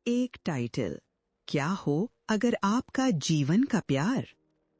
एक टाइटल, क्या हो अगर आपका जीवन का प्यार।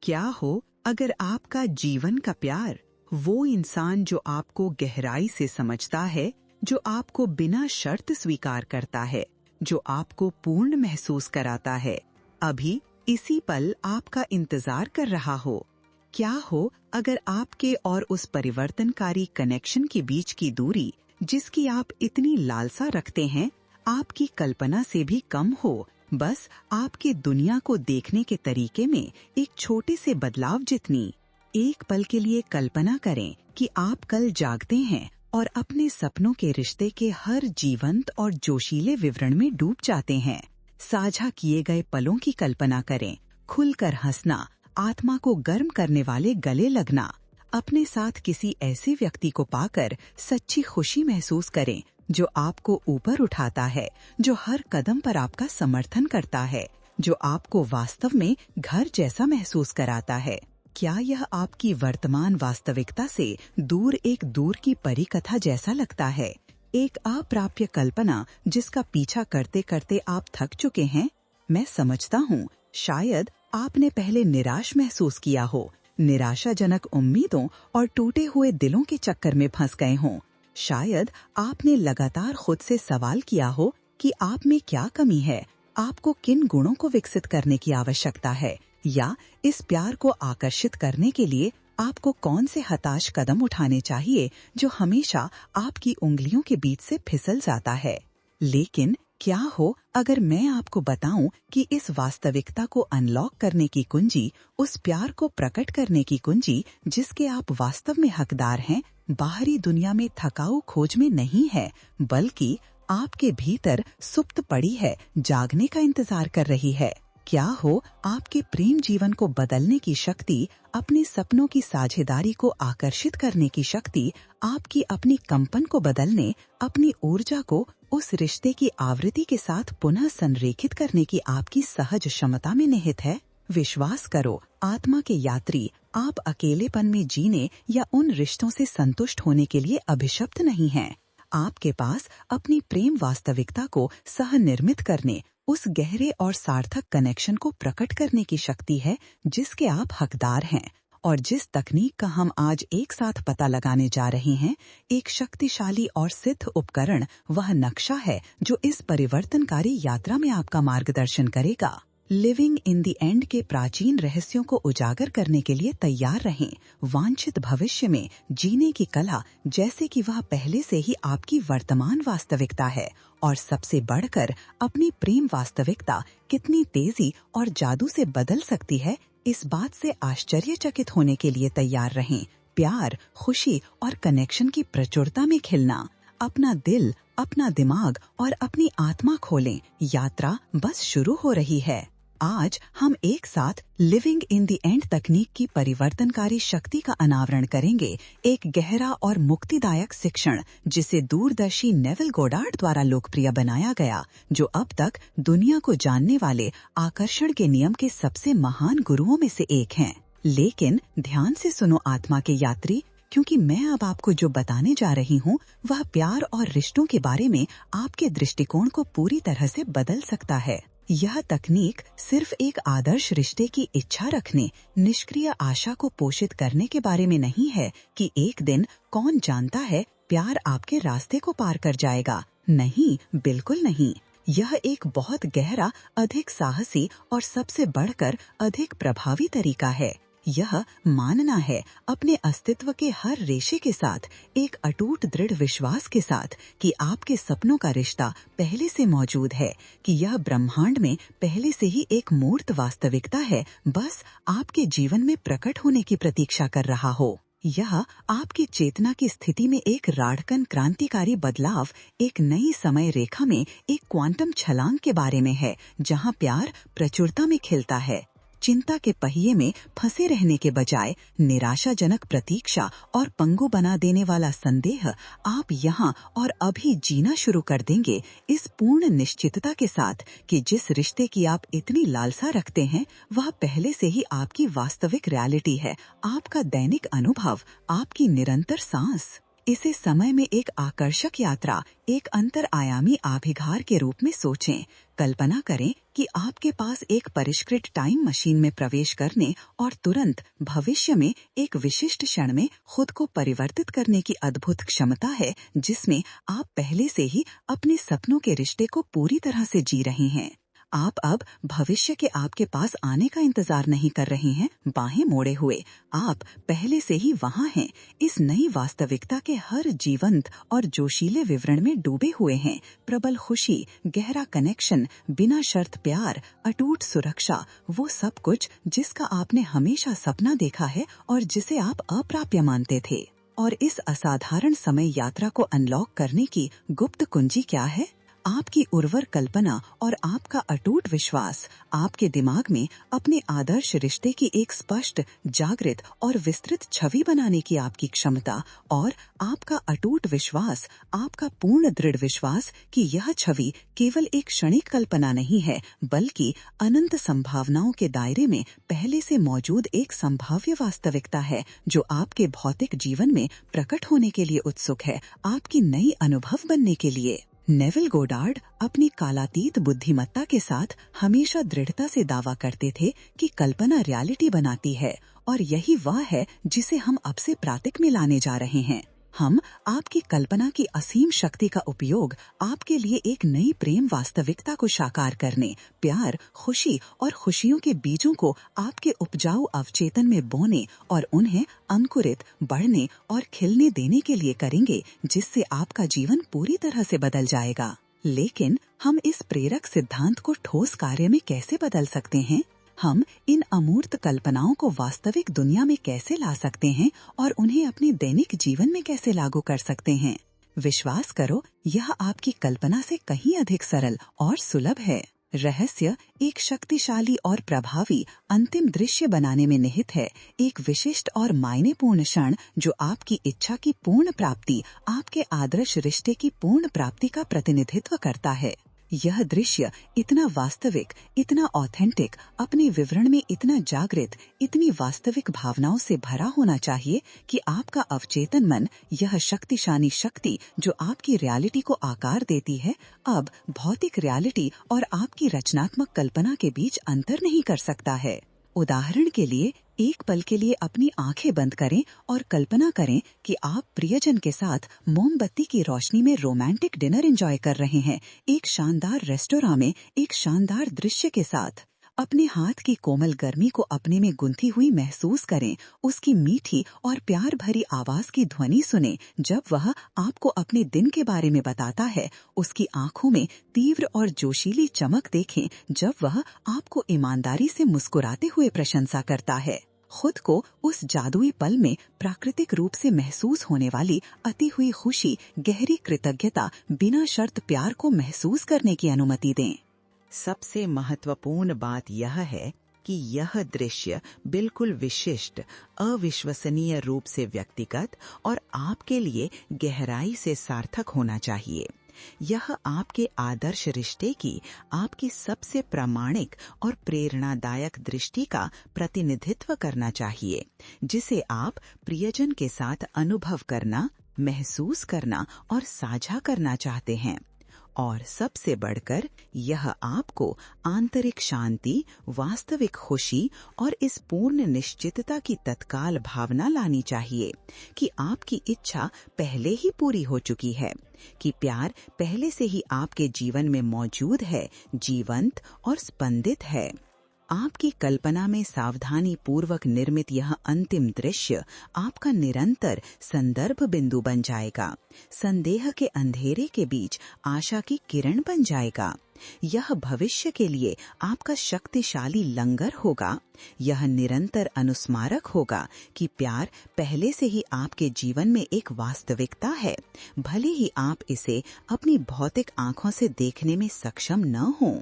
क्या हो अगर आपका जीवन का प्यार, वो इंसान जो आपको गहराई से समझता है, जो आपको बिना शर्त स्वीकार करता है, जो आपको पूर्ण महसूस कराता है, अभी इसी पल आपका इंतजार कर रहा हो। क्या हो अगर आपके और उस परिवर्तनकारी कनेक्शन के बीच की दूरी, जिसकी आप इतनी लालसा रखते हैं, आपकी कल्पना से भी कम हो, बस आपके दुनिया को देखने के तरीके में एक छोटे से बदलाव जितनी। एक पल के लिए कल्पना करें कि आप कल जागते हैं और अपने सपनों के रिश्ते के हर जीवंत और जोशीले विवरण में डूब जाते हैं। साझा किए गए पलों की कल्पना करें, खुलकर हंसना, आत्मा को गर्म करने वाले गले लगना, अपने साथ किसी ऐसे व्यक्ति को पाकर सच्ची खुशी महसूस करें जो आपको ऊपर उठाता है, जो हर कदम पर आपका समर्थन करता है, जो आपको वास्तव में घर जैसा महसूस कराता है। क्या यह आपकी वर्तमान वास्तविकता से दूर एक दूर की परी कथा जैसा लगता है? एक अप्राप्य कल्पना जिसका पीछा करते करते आप थक चुके हैं? मैं समझता हूँ, शायद आपने पहले निराश महसूस किया हो, निराशाजनक उम्मीदों और टूटे हुए दिलों के चक्कर में फंस गए हों। शायद आपने लगातार खुद से सवाल किया हो कि आप में क्या कमी है, आपको किन गुणों को विकसित करने की आवश्यकता है, या इस प्यार को आकर्षित करने के लिए आपको कौन से हताश कदम उठाने चाहिए जो हमेशा आपकी उंगलियों के बीच से फिसल जाता है। लेकिन क्या हो अगर मैं आपको बताऊं कि इस वास्तविकता को अनलॉक करने की कुंजी, उस प्यार को प्रकट करने की कुंजी जिसके आप वास्तव में हकदार हैं, बाहरी दुनिया में थकाऊ खोज में नहीं है, बल्कि आपके भीतर सुप्त पड़ी है, जागने का इंतजार कर रही है। क्या हो आपके प्रेम जीवन को बदलने की शक्ति, अपने सपनों की साझेदारी को आकर्षित करने की शक्ति, आपकी अपनी कंपन को बदलने, अपनी ऊर्जा को उस रिश्ते की आवृत्ति के साथ पुनः संरेखित करने की आपकी सहज क्षमता में निहित है। विश्वास करो, आत्मा के यात्री, आप अकेलेपन में जीने या उन रिश्तों से संतुष्ट होने के लिए अभिशप्त नहीं हैं। आपके पास अपनी प्रेम वास्तविकता को सह निर्मित करने, उस गहरे और सार्थक कनेक्शन को प्रकट करने की शक्ति है जिसके आप हकदार हैं। और जिस तकनीक का हम आज एक साथ पता लगाने जा रहे हैं, एक शक्तिशाली और सिद्ध उपकरण, वह नक्शा है जो इस परिवर्तनकारी यात्रा में आपका मार्गदर्शन करेगा। लिविंग इन द एंड के प्राचीन रहस्यों को उजागर करने के लिए तैयार रहें। वांछित भविष्य में जीने की कला, जैसे कि वह पहले से ही आपकी वर्तमान वास्तविकता है। और सबसे बढ़कर अपनी प्रेम वास्तविकता कितनी तेजी और जादू से बदल सकती है, इस बात से आश्चर्यचकित होने के लिए तैयार रहें। प्यार, खुशी और कनेक्शन की प्रचुरता में खिलना। अपना दिल, अपना दिमाग और अपनी आत्मा खोलें, यात्रा बस शुरू हो रही है। आज हम एक साथ लिविंग इन द एंड तकनीक की परिवर्तनकारी शक्ति का अनावरण करेंगे, एक गहरा और मुक्तिदायक शिक्षण जिसे दूरदर्शी नेविल गोडार्ड द्वारा लोकप्रिय बनाया गया, जो अब तक दुनिया को जानने वाले आकर्षण के नियम के सबसे महान गुरुओं में से एक हैं। लेकिन ध्यान से सुनो आत्मा के यात्री, क्योंकि मैं अब आपको जो बताने जा रही हूँ, वह प्यार और रिश्तों के बारे में आपके दृष्टिकोण को पूरी तरह से बदल सकता है। यह तकनीक सिर्फ एक आदर्श रिश्ते की इच्छा रखने, निष्क्रिय आशा को पोषित करने के बारे में नहीं है कि एक दिन कौन जानता है प्यार आपके रास्ते को पार कर जाएगा। नहीं, बिल्कुल नहीं। यह एक बहुत गहरा, अधिक साहसी और सबसे बढ़कर अधिक प्रभावी तरीका है। यह मानना है, अपने अस्तित्व के हर रेशे के साथ, एक अटूट दृढ़ विश्वास के साथ, कि आपके सपनों का रिश्ता पहले से मौजूद है, कि यह ब्रह्मांड में पहले से ही एक मूर्त वास्तविकता है, बस आपके जीवन में प्रकट होने की प्रतीक्षा कर रहा हो। यह आपकी चेतना की स्थिति में एक राड़कन क्रांतिकारी बदलाव, एक नई समय रेखा में एक क्वांटम छलांग के बारे में है, जहां प्यार प्रचुरता में खिलता है। चिंता के पहिए में फंसे रहने के बजाय निराशाजनक प्रतीक्षा और पंगु बना देने वाला संदेह, आप यहाँ और अभी जीना शुरू कर देंगे, इस पूर्ण निश्चितता के साथ कि जिस रिश्ते की आप इतनी लालसा रखते हैं, वह पहले से ही आपकी वास्तविक रियलिटी है, आपका दैनिक अनुभव, आपकी निरंतर सांस। इसे समय में एक आकर्षक यात्रा, एक अंतरआयामी आभिघार के रूप में सोचें। कल्पना करें कि आपके पास एक परिष्कृत टाइम मशीन में प्रवेश करने और तुरंत भविष्य में एक विशिष्ट क्षण में खुद को परिवर्तित करने की अद्भुत क्षमता है, जिसमें आप पहले से ही अपने सपनों के रिश्ते को पूरी तरह से जी रहे हैं। आप अब भविष्य के आपके पास आने का इंतजार नहीं कर रहे हैं, बाहें मोड़े हुए। आप पहले से ही वहां हैं, इस नई वास्तविकता के हर जीवंत और जोशीले विवरण में डूबे हुए हैं। प्रबल खुशी, गहरा कनेक्शन, बिना शर्त प्यार, अटूट सुरक्षा, वो सब कुछ जिसका आपने हमेशा सपना देखा है और जिसे आप अप्राप्य मानते थे। और इस असाधारण समय यात्रा को अनलॉक करने की गुप्त कुंजी क्या है? आपकी उर्वर कल्पना और आपका अटूट विश्वास। आपके दिमाग में अपने आदर्श रिश्ते की एक स्पष्ट, जागृत और विस्तृत छवि बनाने की आपकी क्षमता, और आपका अटूट विश्वास, आपका पूर्ण दृढ़ विश्वास कि यह छवि केवल एक क्षणिक कल्पना नहीं है, बल्कि अनंत संभावनाओं के दायरे में पहले से मौजूद एक संभाव्य वास्तविकता है, जो आपके भौतिक जीवन में प्रकट होने के लिए उत्सुक है, आपकी नई अनुभव बनने के लिए। नेविल गोडार्ड अपनी कालातीत बुद्धिमत्ता के साथ हमेशा दृढ़ता से दावा करते थे कि कल्पना रियलिटी बनाती है, और यही वह है जिसे हम अब से प्रातिक में लाने जा रहे हैं। हम आपकी कल्पना की असीम शक्ति का उपयोग आपके लिए एक नई प्रेम वास्तविकता को साकार करने, प्यार, खुशी और खुशियों के बीजों को आपके उपजाऊ अवचेतन में बोने और उन्हें अंकुरित, बढ़ने और खिलने देने के लिए करेंगे, जिससे आपका जीवन पूरी तरह से बदल जाएगा। लेकिन हम इस प्रेरक सिद्धांत को ठोस कार्य में कैसे बदल सकते हैं? हम इन अमूर्त कल्पनाओं को वास्तविक दुनिया में कैसे ला सकते हैं और उन्हें अपने दैनिक जीवन में कैसे लागू कर सकते हैं? विश्वास करो, यह आपकी कल्पना से कहीं अधिक सरल और सुलभ है। रहस्य एक शक्तिशाली और प्रभावी अंतिम दृश्य बनाने में निहित है, एक विशिष्ट और मायनेपूर्ण क्षण जो आपकी इच्छा की पूर्ण प्राप्ति, आपके आदर्श रिश्ते की पूर्ण प्राप्ति का प्रतिनिधित्व करता है। यह दृश्य इतना वास्तविक, इतना ऑथेंटिक, अपने विवरण में इतना जागृत, इतनी वास्तविक भावनाओं से भरा होना चाहिए कि आपका अवचेतन मन, यह शक्तिशाली शक्ति जो आपकी रियलिटी को आकार देती है, अब भौतिक रियलिटी और आपकी रचनात्मक कल्पना के बीच अंतर नहीं कर सकता है। उदाहरण के लिए, एक पल के लिए अपनी आंखें बंद करें और कल्पना करें कि आप प्रियजन के साथ मोमबत्ती की रोशनी में रोमांटिक डिनर एंजॉय कर रहे हैं, एक शानदार रेस्टोरेंट में एक शानदार दृश्य के साथ। अपने हाथ की कोमल गर्मी को अपने में गुंथी हुई महसूस करें, उसकी मीठी और प्यार भरी आवाज की ध्वनि सुने जब वह आपको अपने दिन के बारे में बताता है, उसकी आंखों में तीव्र और जोशीली चमक देखें जब वह आपको ईमानदारी से मुस्कुराते हुए प्रशंसा करता है। खुद को उस जादुई पल में प्राकृतिक रूप से महसूस होने वाली अति हुई खुशी, गहरी कृतज्ञता, बिना शर्त प्यार को महसूस करने की अनुमति दें। सबसे महत्वपूर्ण बात यह है कि यह दृश्य बिल्कुल विशिष्ट, अविश्वसनीय रूप से व्यक्तिगत और आपके लिए गहराई से सार्थक होना चाहिए। यह आपके आदर्श रिश्ते की, आपकी सबसे प्रामाणिक और प्रेरणादायक दृष्टि का प्रतिनिधित्व करना चाहिए, जिसे आप प्रियजन के साथ अनुभव करना, महसूस करना और साझा करना चाहते हैं। और सबसे बढ़कर यह आपको आंतरिक शांति, वास्तविक खुशी और इस पूर्ण निश्चितता की तत्काल भावना लानी चाहिए कि आपकी इच्छा पहले ही पूरी हो चुकी है, कि प्यार पहले से ही आपके जीवन में मौजूद है, जीवंत और स्पंदित है। आपकी कल्पना में सावधानी पूर्वक निर्मित यह अंतिम दृश्य आपका निरंतर संदर्भ बिंदु बन जाएगा, संदेह के अंधेरे के बीच आशा की किरण बन जाएगा। यह भविष्य के लिए आपका शक्तिशाली लंगर होगा। यह निरंतर अनुस्मारक होगा कि प्यार पहले से ही आपके जीवन में एक वास्तविकता है, भले ही आप इसे अपनी भौतिक आंखों से देखने में सक्षम न हों।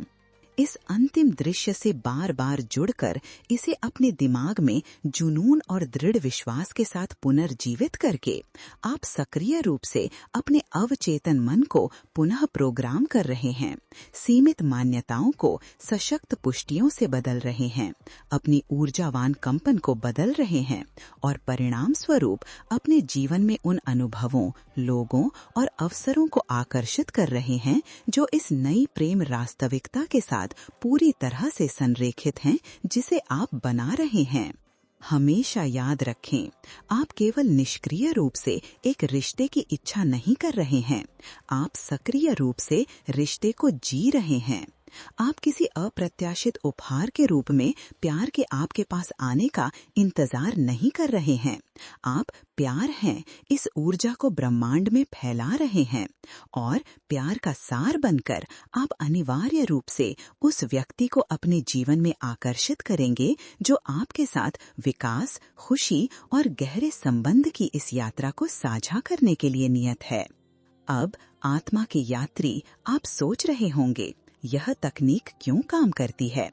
इस अंतिम दृश्य से बार बार जुड़कर इसे अपने दिमाग में जुनून और दृढ़ विश्वास के साथ पुनर्जीवित करके आप सक्रिय रूप से अपने अवचेतन मन को पुनः प्रोग्राम कर रहे हैं, सीमित मान्यताओं को सशक्त पुष्टियों से बदल रहे हैं, अपनी ऊर्जावान कंपन को बदल रहे हैं और परिणाम स्वरूप अपने जीवन में उन अनुभवों, लोगों और अवसरों को आकर्षित कर रहे हैं जो इस नई प्रेम वास्तविकता के साथ पूरी तरह से संरेखित हैं, जिसे आप बना रहे हैं। हमेशा याद रखें, आप केवल निष्क्रिय रूप से एक रिश्ते की इच्छा नहीं कर रहे हैं, आप सक्रिय रूप से रिश्ते को जी रहे हैं। आप किसी अप्रत्याशित उपहार के रूप में प्यार के आपके पास आने का इंतजार नहीं कर रहे हैं। आप प्यार हैं, इस ऊर्जा को ब्रह्मांड में फैला रहे हैं और प्यार का सार बनकर आप अनिवार्य रूप से उस व्यक्ति को अपने जीवन में आकर्षित करेंगे जो आपके साथ विकास, खुशी और गहरे संबंध की इस यात्रा को साझा करने के लिए नियत है। अब आत्मा के यात्री, आप सोच रहे होंगे, यह तकनीक क्यों काम करती है?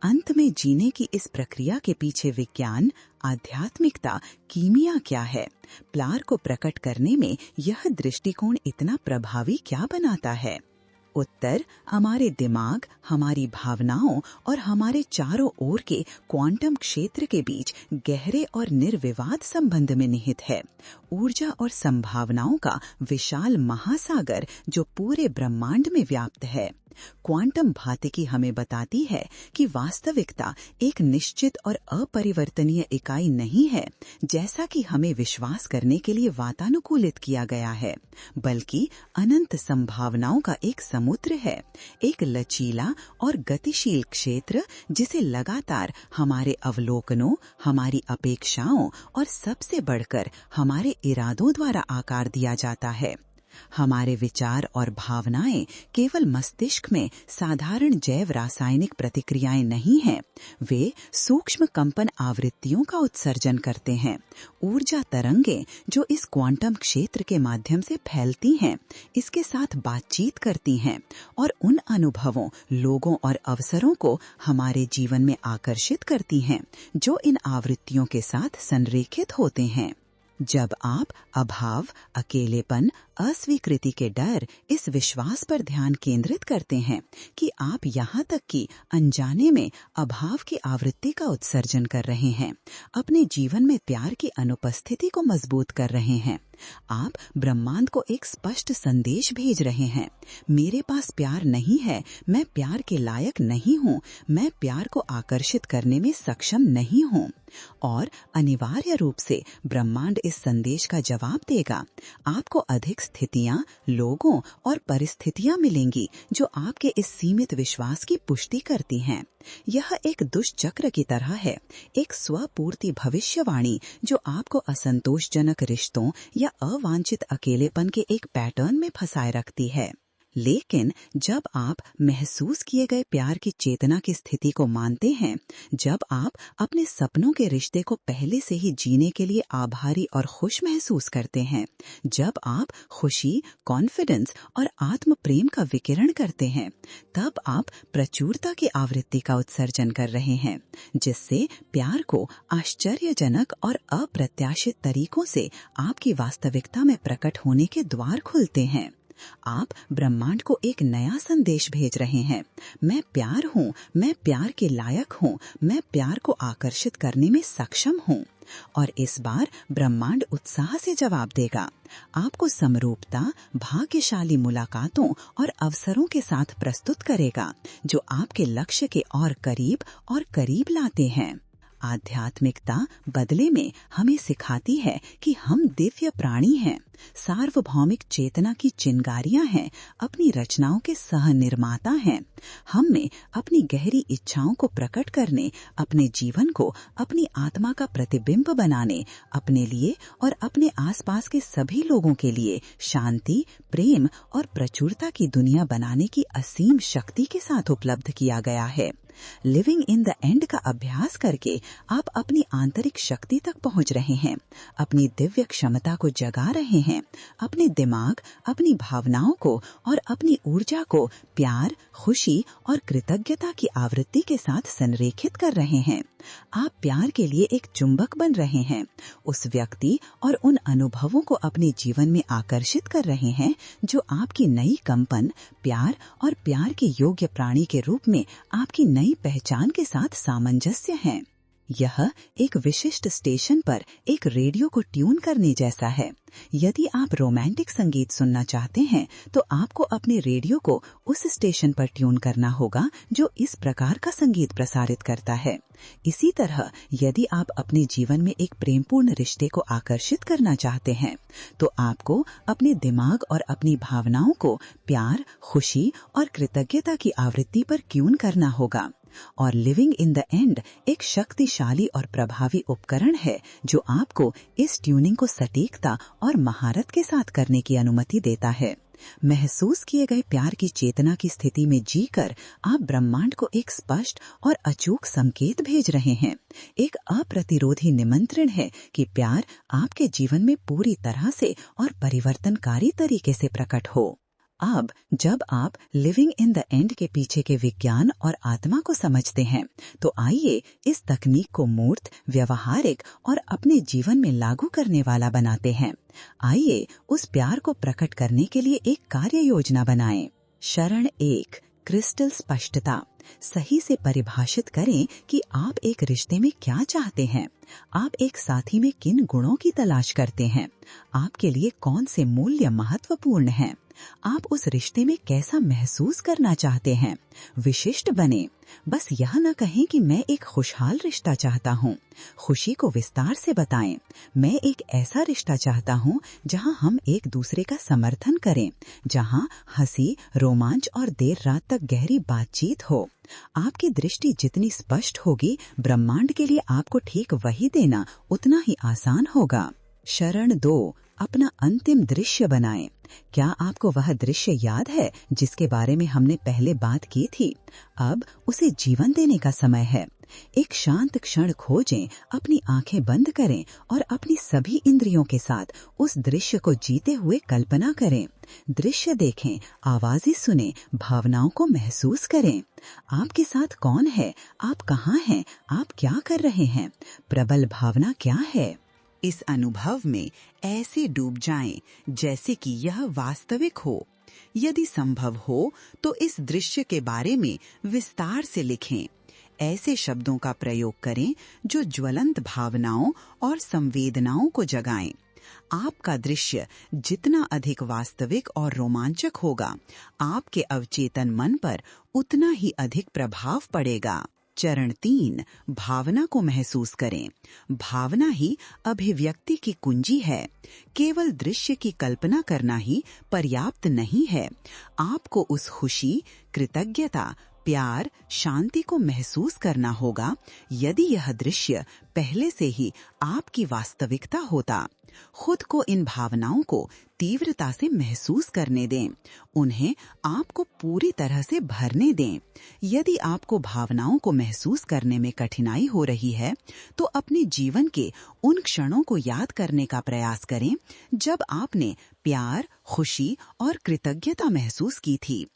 अंत में जीने की इस प्रक्रिया के पीछे विज्ञान, आध्यात्मिकता, कीमिया क्या है? प्यार को प्रकट करने में यह दृष्टिकोण इतना प्रभावी क्या बनाता है? उत्तर हमारे दिमाग, हमारी भावनाओं और हमारे चारों ओर के क्वांटम क्षेत्र के बीच गहरे और निर्विवाद संबंध में निहित है। ऊर्जा और संभावनाओं का विशाल महासागर जो पूरे ब्रह्मांड में व्याप्त है। क्वांटम भौतिकी हमें बताती है कि वास्तविकता एक निश्चित और अपरिवर्तनीय इकाई नहीं है, जैसा कि हमें विश्वास करने के लिए वातानुकूलित किया गया है, बल्कि अनंत संभावनाओं का एक समुद्र है, एक लचीला और गतिशील क्षेत्र जिसे लगातार हमारे अवलोकनों, हमारी अपेक्षाओं और सबसे बढ़कर हमारे इरादों द्वारा आकार दिया जाता है। हमारे विचार और भावनाएं केवल मस्तिष्क में साधारण जैव रासायनिक प्रतिक्रियाएं नहीं हैं, वे सूक्ष्म कंपन आवृत्तियों का उत्सर्जन करते हैं। ऊर्जा तरंगें जो इस क्वांटम क्षेत्र के माध्यम से फैलती हैं, इसके साथ बातचीत करती हैं और उन अनुभवों, लोगों और अवसरों को हमारे जीवन में आकर्षित करती हैं जो इन आवृत्तियों के साथ संरेखित होते हैं। जब आप अभाव, अकेलेपन, अस्वीकृति के डर, इस विश्वास पर ध्यान केंद्रित करते हैं कि आप यहाँ तक कि अनजाने में अभाव की आवृत्ति का उत्सर्जन कर रहे हैं, अपने जीवन में प्यार की अनुपस्थिति को मजबूत कर रहे हैं, आप ब्रह्मांड को एक स्पष्ट संदेश भेज रहे हैं, मेरे पास प्यार नहीं है, मैं प्यार के लायक नहीं हूँ, मैं प्यार को आकर्षित करने में सक्षम नहीं हूँ। और अनिवार्य रूप से ब्रह्मांड इस संदेश का जवाब देगा। आपको अधिक स्थितियां, लोगों और परिस्थितियां मिलेंगी जो आपके इस सीमित विश्वास की पुष्टि करती हैं। यह एक दुष्चक्र की तरह है, एक स्वपूर्ति भविष्यवाणी जो आपको असंतोषजनक रिश्तों या अवांछित अकेलेपन के एक पैटर्न में फंसाए रखती है। लेकिन जब आप महसूस किए गए प्यार की चेतना की स्थिति को मानते हैं, जब आप अपने सपनों के रिश्ते को पहले से ही जीने के लिए आभारी और खुश महसूस करते हैं, जब आप खुशी, कॉन्फिडेंस और आत्म प्रेम का विकिरण करते हैं, तब आप प्रचुरता की आवृत्ति का उत्सर्जन कर रहे हैं, जिससे प्यार को आश्चर्यजनक और अप्रत्याशित तरीकों से आपकी वास्तविकता में प्रकट होने के द्वार खुलते हैं। आप ब्रह्मांड को एक नया संदेश भेज रहे हैं, मैं प्यार हूँ, मैं प्यार के लायक हूँ, मैं प्यार को आकर्षित करने में सक्षम हूँ। और इस बार ब्रह्मांड उत्साह से जवाब देगा, आपको समरूपता, भाग्यशाली मुलाकातों और अवसरों के साथ प्रस्तुत करेगा जो आपके लक्ष्य के और करीब लाते हैं। आध्यात्मिकता बदले में हमें सिखाती है कि हम दिव्य प्राणी हैं, सार्वभौमिक चेतना की चिंगारियां हैं, अपनी रचनाओं के सह निर्माता हैं। हम में अपनी गहरी इच्छाओं को प्रकट करने, अपने जीवन को अपनी आत्मा का प्रतिबिंब बनाने, अपने लिए और अपने आसपास के सभी लोगों के लिए शांति, प्रेम और प्रचुरता की दुनिया बनाने की असीम शक्ति के साथ उपलब्ध किया गया है। लिविंग इन द एंड का अभ्यास करके आप अपनी आंतरिक शक्ति तक पहुंच रहे हैं, अपनी दिव्य क्षमता को जगा रहे हैं, अपने दिमाग, अपनी भावनाओं को और अपनी ऊर्जा को प्यार, खुशी और कृतज्ञता की आवृत्ति के साथ संरेखित कर रहे हैं। आप प्यार के लिए एक चुंबक बन रहे हैं, उस व्यक्ति और उन अनुभवों को अपने जीवन में आकर्षित कर रहे हैं जो आपकी नई कंपन, प्यार और प्यार के योग्य प्राणी के रूप में आपकी नई पहचान के साथ सामंजस्य हैं। यह एक विशिष्ट स्टेशन पर एक रेडियो को ट्यून करने जैसा है। यदि आप रोमांटिक संगीत सुनना चाहते हैं तो आपको अपने रेडियो को उस स्टेशन पर ट्यून करना होगा जो इस प्रकार का संगीत प्रसारित करता है। इसी तरह यदि आप अपने जीवन में एक प्रेमपूर्ण रिश्ते को आकर्षित करना चाहते हैं तो आपको अपने दिमाग और अपनी भावनाओं को प्यार, खुशी और कृतज्ञता की आवृत्ति पर ट्यून करना होगा। और लिविंग इन द एंड एक शक्तिशाली और प्रभावी उपकरण है जो आपको इस ट्यूनिंग को सटीकता और महारत के साथ करने की अनुमति देता है। महसूस किए गए प्यार की चेतना की स्थिति में जीकर आप ब्रह्मांड को एक स्पष्ट और अचूक संकेत भेज रहे हैं। एक अप्रतिरोधी निमंत्रण है कि प्यार आपके जीवन में पूरी तरह से और परिवर्तनकारी तरीके से प्रकट हो। अब जब आप लिविंग इन द एंड के पीछे के विज्ञान और आत्मा को समझते हैं तो आइए इस तकनीक को मूर्त, व्यवहारिक और अपने जीवन में लागू करने वाला बनाते हैं। आइए उस प्यार को प्रकट करने के लिए एक कार्य योजना बनाएं। चरण 1, क्रिस्टल स्पष्टता। सही से परिभाषित करें कि आप एक रिश्ते में क्या चाहते हैं। आप एक साथी में किन गुणों की तलाश करते हैं? आपके लिए कौन से मूल्य महत्वपूर्ण हैं? आप उस रिश्ते में कैसा महसूस करना चाहते हैं? विशिष्ट बने। बस यह न कहें कि मैं एक खुशहाल रिश्ता चाहता हूँ। खुशी को विस्तार से बताएं। मैं एक ऐसा रिश्ता चाहता हूँ जहाँ हम एक दूसरे का समर्थन करें, जहाँ हंसी, रोमांच और देर रात तक गहरी बातचीत हो। आपकी दृष्टि जितनी स्पष्ट होगी, ब्रह्मांड के लिए आपको ठीक वही देना उतना ही आसान होगा। चरण 2, अपना अंतिम दृश्य बनाएं। क्या आपको वह दृश्य याद है जिसके बारे में हमने पहले बात की थी? अब उसे जीवन देने का समय है। एक शांत क्षण खोजें, अपनी आंखें बंद करें और अपनी सभी इंद्रियों के साथ उस दृश्य को जीते हुए कल्पना करें। दृश्य देखें, आवाजें सुनें, भावनाओं को महसूस करें। आपके साथ कौन है? आप कहाँ हैं? आप क्या कर रहे हैं? प्रबल भावना क्या है? इस अनुभव में ऐसे डूब जाएं जैसे कि यह वास्तविक हो। यदि संभव हो तो इस दृश्य के बारे में विस्तार से लिखें। ऐसे शब्दों का प्रयोग करें जो ज्वलंत भावनाओं और संवेदनाओं को जगाएं। आपका दृश्य जितना अधिक वास्तविक और रोमांचक होगा, आपके अवचेतन मन पर उतना ही अधिक प्रभाव पड़ेगा। चरण 3, भावना को महसूस करें। भावना ही अभिव्यक्ति की कुंजी है। केवल दृश्य की कल्पना करना ही पर्याप्त नहीं है। आपको उस खुशी, कृतज्ञता, प्यार, शांति को महसूस करना होगा। यदि यह दृश्य पहले से ही आपकी वास्तविकता होता, खुद को इन भावनाओं को तीव्रता से महसूस करने दें। उन्हें आपको पूरी तरह से भरने दें। यदि आपको भावनाओं को महसूस करने में कठिनाई हो रही है तो अपने जीवन के उन क्षणों को याद करने का प्रयास करें जब आपने प्यार, खुशी और कृतज्ञता महसूस की थी।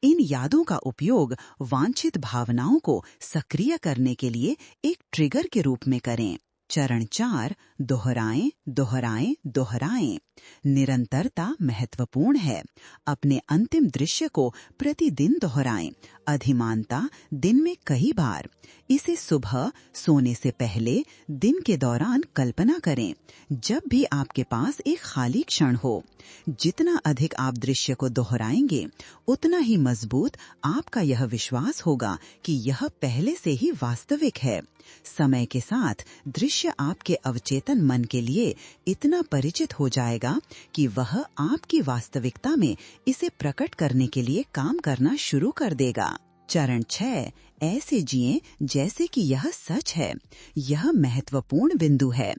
इन यादों का उपयोग वांछित भावनाओं को सक्रिय करने के लिए एक ट्रिगर के रूप में करें। चरण 4, दोहराएं, दोहराएं, दोहराएं। निरंतरता महत्वपूर्ण है। अपने अंतिम दृश्य को प्रतिदिन दोहराएं। अधिमानता दिन में कई बार। इसे सुबह सोने से पहले, दिन के दौरान कल्पना करें, जब भी आपके पास एक खाली क्षण हो। जितना अधिक आप दृश्य को दोहराएंगे, उतना ही मजबूत आपका यह विश्वास होगा कि यह पहले से ही वास्तविक है। समय के साथ दृश्य आपके अवचेतन मन के लिए इतना परिचित हो जाएगा कि वह आपकी वास्तविकता में इसे प्रकट करने के लिए काम करना शुरू कर देगा। चरण 6, ऐसे जिएं जैसे कि यह सच है। यह महत्वपूर्ण बिंदु है।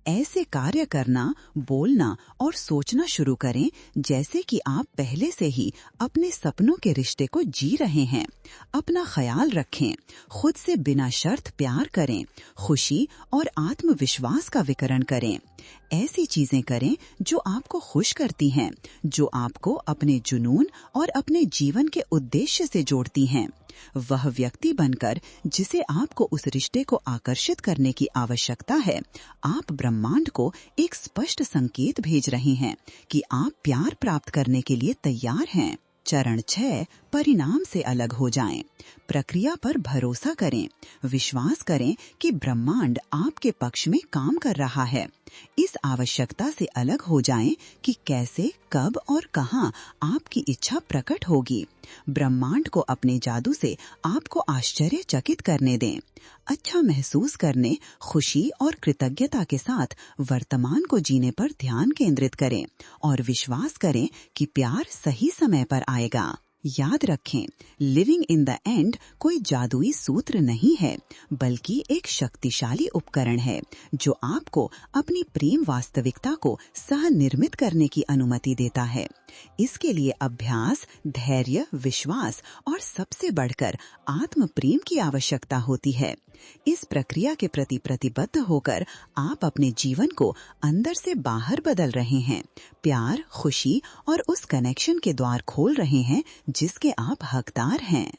ऐसे कार्य करना, बोलना और सोचना शुरू करें जैसे कि आप पहले से ही अपने सपनों के रिश्ते को जी रहे हैं। अपना ख्याल रखें, खुद से बिना शर्त प्यार करें, खुशी और आत्मविश्वास का वितरण करें। ऐसी चीजें करें जो आपको खुश करती हैं, जो आपको अपने जुनून और अपने जीवन के उद्देश्य से जोड़ती हैं। वह व्यक्ति बनकर जिसे आपको उस रिश्ते को आकर्षित करने की आवश्यकता है, आप ब्रह्मांड को एक स्पष्ट संकेत भेज रहे हैं कि आप प्यार प्राप्त करने के लिए तैयार हैं। चरण 6, परिणाम से अलग हो जाएं। प्रक्रिया पर भरोसा करें। विश्वास करें कि ब्रह्मांड आपके पक्ष में काम कर रहा है। इस आवश्यकता से अलग हो जाएं कि कैसे, कब और कहां आपकी इच्छा प्रकट होगी। ब्रह्मांड को अपने जादू से आपको आश्चर्यचकित करने दें। अच्छा महसूस करने, खुशी और कृतज्ञता के साथ वर्तमान को जीने पर ध्यान केंद्रित करें और विश्वास करें कि प्यार सही समय पर आएगा। याद रखें, लिविंग इन द एंड कोई जादुई सूत्र नहीं है, बल्कि एक शक्तिशाली उपकरण है जो आपको अपनी प्रेम वास्तविकता को सह निर्मित करने की अनुमति देता है। इसके लिए अभ्यास, धैर्य, विश्वास और सबसे बढ़कर आत्म प्रेम की आवश्यकता होती है। इस प्रक्रिया के प्रति प्रतिबद्ध होकर आप अपने जीवन को अंदर से बाहर बदल रहे हैं। प्यार, खुशी और उस कनेक्शन के द्वार खोल रहे हैं जिसके आप हकदार हैं।